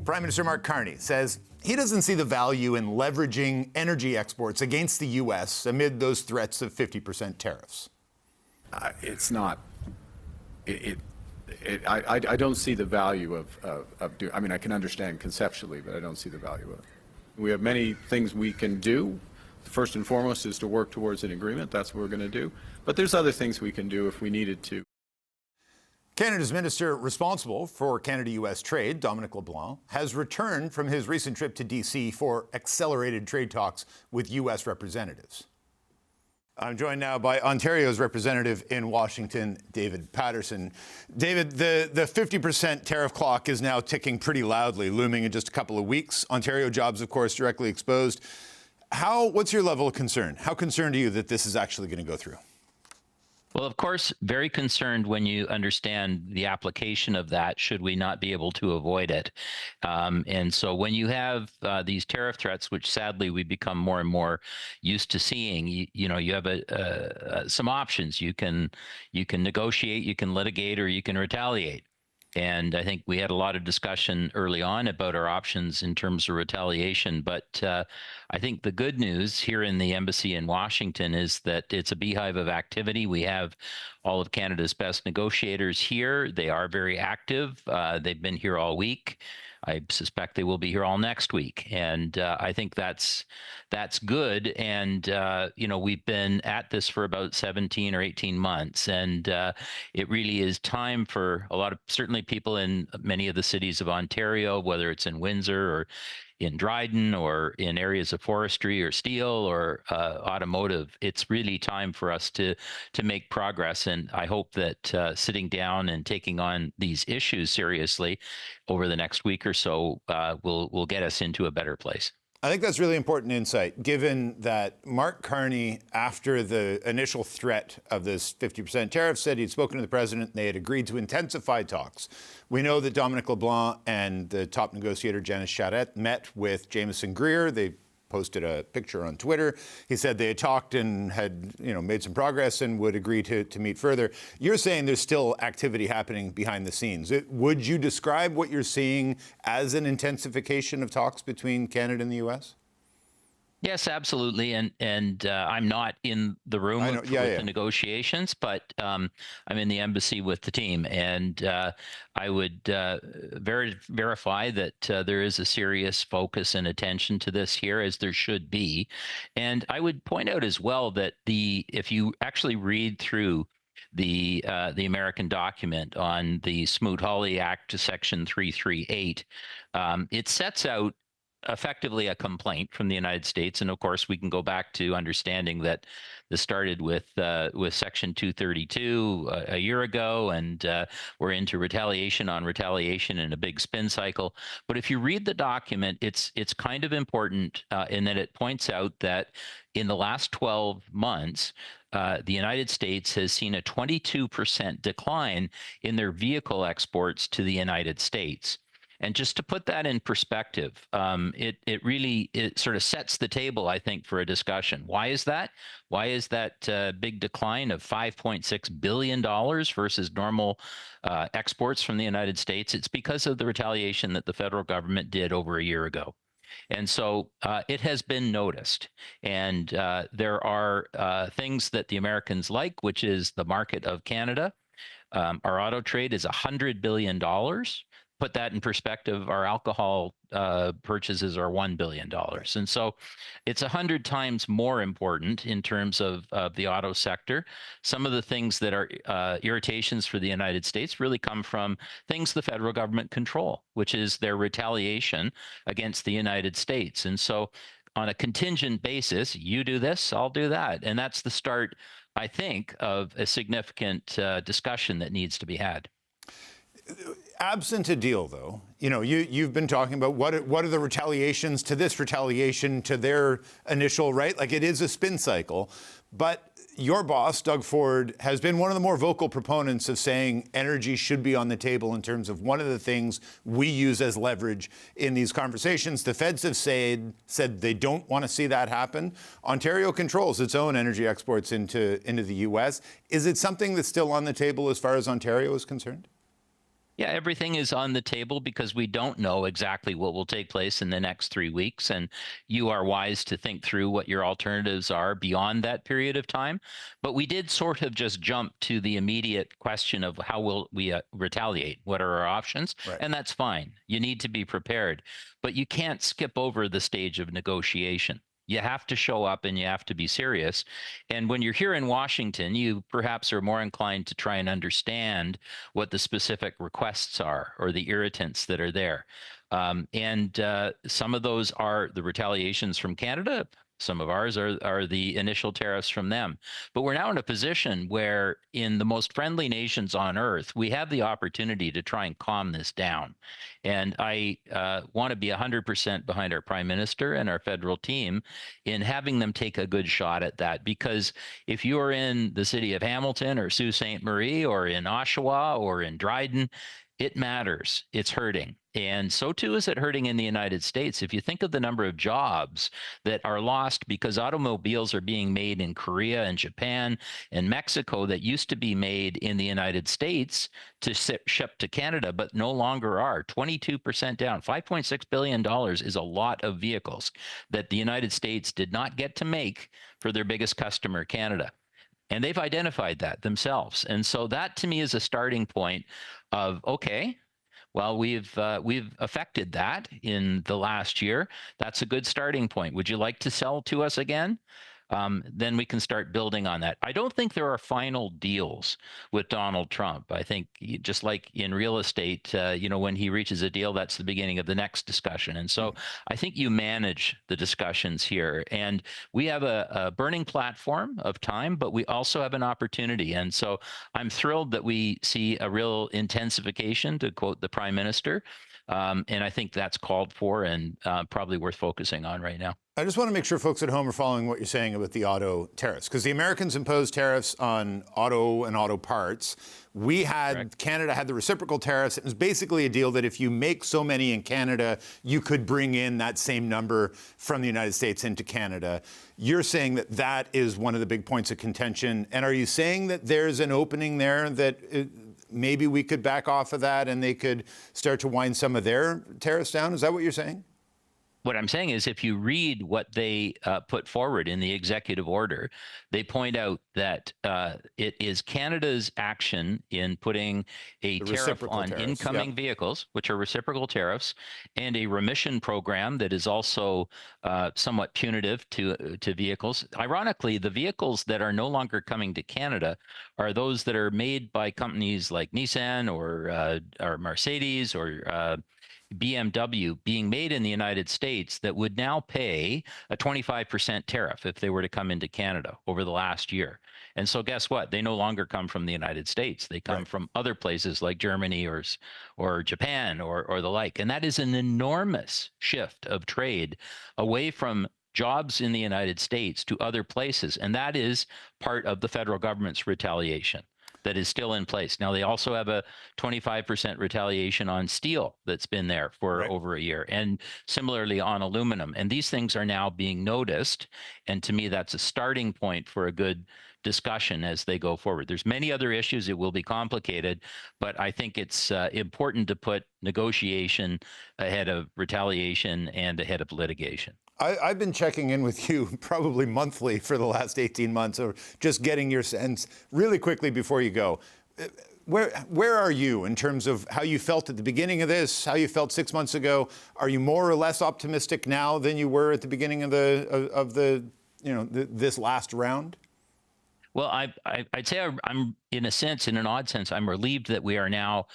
Prime Minister Mark Carney says he doesn't see the value in leveraging energy exports against the U.S. amid those threats of 50% tariffs. It's not. I don't see the value of doing. I mean, I can understand conceptually, but I don't see the value of it. We have many things we can do. First and foremost is to work towards an agreement. That's what we're going to do. But there's other things we can do if we needed to. Canada's minister responsible for Canada-U.S. trade, Dominic LeBlanc, has returned from his recent trip to D.C. for accelerated trade talks with U.S. representatives. I'm joined now by Ontario's representative in Washington, David Paterson. David, the 50% tariff clock is now ticking pretty loudly, looming in just a couple of weeks. Ontario jobs, of course, directly exposed. What's your level of concern? How concerned are you that this is actually going to go through? Well, of course, very concerned when you understand the application of that, should we not be able to avoid it. And so when you have these tariff threats, which sadly we become more and more used to seeing, you have some options. You can negotiate, you can litigate, or you can retaliate. And I think we had a lot of discussion early on about our options in terms of retaliation. But I think the good news here in the embassy in Washington is that it's a beehive of activity. We have all of Canada's best negotiators here. They are very active. They've been here all week. I suspect they will be here all next week. And I think that's good. And, we've been at this for about 17 or 18 months. And it really is time for a lot of, certainly people in many of the cities of Ontario, whether it's in Windsor or in Dryden or in areas of forestry or steel or automotive, it's really time for us to make progress. And I hope that sitting down and taking on these issues seriously over the next week or so will get us into a better place. I think that's really important insight, given that Mark Carney, after the initial threat of this 50% tariff, said he'd spoken to the president and they had agreed to intensify talks. We know that Dominic LeBlanc and the top negotiator, Janice Charette, met with Jameson Greer. They posted a picture on Twitter. He said they had talked and had, made some progress and would agree to meet further. You're saying there's still activity happening behind the scenes. Would you describe what you're seeing as an intensification of talks between Canada and the U.S.? Yes, absolutely. And I'm not in the room with the negotiations, but I'm in the embassy with the team. And I would verify that there is a serious focus and attention to this here, as there should be. And I would point out as well that if you actually read through the American document on the Smoot-Hawley Act, Section 338, it sets out effectively a complaint from the United States. And of course, we can go back to understanding that this started with Section 232 a year ago, and we're into retaliation on retaliation in a big spin cycle. But if you read the document, it's kind of important in that it points out that in the last 12 months, the United States has seen a 22% decline in their vehicle exports to the United States. And just to put that in perspective, it really sort of sets the table, I think, for a discussion. Why is that? Why is that big decline of $5.6 billion versus normal exports from the United States? It's because of the retaliation that the federal government did over a year ago. And so it has been noticed. And there are things that the Americans like, which is the market of Canada. Our auto trade is $100 billion. Put that in perspective, our alcohol purchases are $1 billion. And so it's 100 times more important in terms of the auto sector. Some of the things that are irritations for the United States really come from things the federal government control, which is their retaliation against the United States. And so on a contingent basis, you do this, I'll do that. And that's the start, I think, of a significant discussion that needs to be had. Absent a deal, though, you've been talking about what are the retaliations to this retaliation to their initial, right? Like, it is a spin cycle. But your boss, Doug Ford, has been one of the more vocal proponents of saying energy should be on the table in terms of one of the things we use as leverage in these conversations. The feds have said they don't want to see that happen. Ontario controls its own energy exports into the U.S. Is it something that's still on the table as far as Ontario is concerned? Yeah, everything is on the table because we don't know exactly what will take place in the next 3 weeks. And you are wise to think through what your alternatives are beyond that period of time. But we did sort of just jump to the immediate question of how will we retaliate? What are our options? Right. And that's fine. You need to be prepared. But you can't skip over the stage of negotiation. You have to show up and you have to be serious. And when you're here in Washington, you perhaps are more inclined to try and understand what the specific requests are or the irritants that are there. And some of those are the retaliations from Canada. Some of ours are the initial tariffs from them. But we're now in a position where, in the most friendly nations on earth, we have the opportunity to try and calm this down. And I want to be 100% behind our Prime Minister and our federal team in having them take a good shot at that. Because if you're in the city of Hamilton or Sault Ste. Marie or in Oshawa or in Dryden, it matters. It's hurting. And so too is it hurting in the United States. If you think of the number of jobs that are lost because automobiles are being made in Korea and Japan and Mexico that used to be made in the United States to ship to Canada, but no longer are. 22% down. $5.6 billion is a lot of vehicles that the United States did not get to make for their biggest customer, Canada. And they've identified that themselves. And so that to me is a starting point of, okay, well, we've affected that in the last year. That's a good starting point. Would you like to sell to us again? Then we can start building on that. I don't think there are final deals with Donald Trump. I think just like in real estate, when he reaches a deal, that's the beginning of the next discussion. And so I think you manage the discussions here. And we have a burning platform of time, but we also have an opportunity. And so I'm thrilled that we see a real intensification, to quote the Prime Minister. And I think that's called for and probably worth focusing on right now. I just want to make sure folks at home are following what you're saying about the auto tariffs, because the Americans imposed tariffs on auto and auto parts. Correct. Canada had the reciprocal tariffs. It was basically a deal that if you make so many in Canada, you could bring in that same number from the United States into Canada. You're saying that that is one of the big points of contention. And are you saying that there's an opening there that maybe we could back off of that and they could start to wind some of their tariffs down? Is that what you're saying? What I'm saying is, if you read what they put forward in the executive order, they point out that it is Canada's action in putting a tariff on incoming vehicles, which are reciprocal tariffs, and a remission program that is also somewhat punitive to vehicles. Ironically, the vehicles that are no longer coming to Canada are those that are made by companies like Nissan or Mercedes or BMW being made in the United States that would now pay a 25% tariff if they were to come into Canada over the last year. And so guess what? They no longer come from the United States. They come from other places like Germany or Japan or the like. And that is an enormous shift of trade away from jobs in the United States to other places. And that is part of the federal government's retaliation that is still in place. Now, they also have a 25% retaliation on steel that's been there for over a year, and similarly on aluminum. And these things are now being noticed. And to me, that's a starting point for a good discussion as they go forward. There's many other issues. It will be complicated, but I think it's important to put negotiation ahead of retaliation and ahead of litigation. I've been checking in with you probably monthly for the last 18 months, or just getting your sense really quickly before you go. Where are you in terms of how you felt at the beginning of this, how you felt 6 months ago? Are you more or less optimistic now than you were at the beginning of this last round? Well, I'd say I'm in an odd sense, I'm relieved that we are now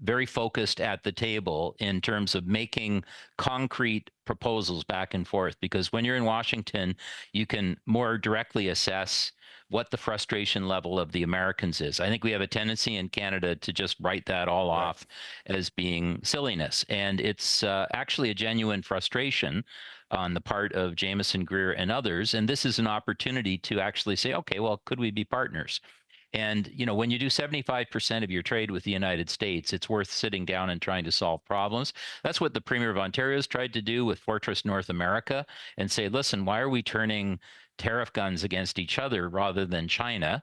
very focused at the table in terms of making concrete proposals back and forth, because when you're in Washington, you can more directly assess what the frustration level of the Americans is. I think we have a tendency in Canada to just write that all off as being silliness. And it's actually a genuine frustration on the part of Jameson Greer and others. And this is an opportunity to actually say, okay, well, could we be partners? And, when you do 75% of your trade with the United States, it's worth sitting down and trying to solve problems. That's what the Premier of Ontario has tried to do with Fortress North America, and say, listen, why are we turning tariff guns against each other rather than China?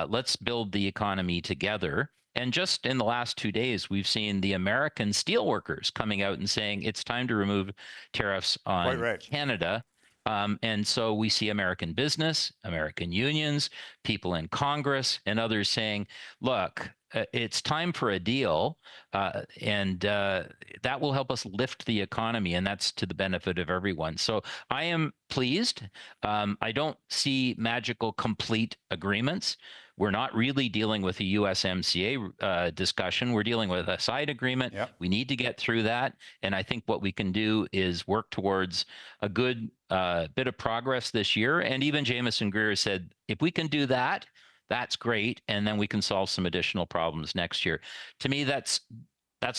Let's build the economy together And just in the last 2 days, we've seen the American steelworkers coming out and saying it's time to remove tariffs on Canada. And so we see American business, American unions, people in Congress, and others saying, look, it's time for a deal, and that will help us lift the economy, and that's to the benefit of everyone. So I am pleased. I don't see magical complete agreements. We're not really dealing with a USMCA discussion. We're dealing with a side agreement. Yep. We need to get through that. And I think what we can do is work towards a good bit of progress this year. And even Jameson Greer said, if we can do that, that's great. And then we can solve some additional problems next year. To me, that's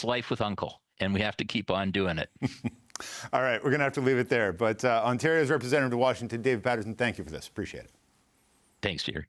life with Uncle. And we have to keep on doing it. All right, we're going to have to leave it there. But Ontario's representative to Washington, David Paterson, thank you for this. Appreciate it. Thanks, Peter.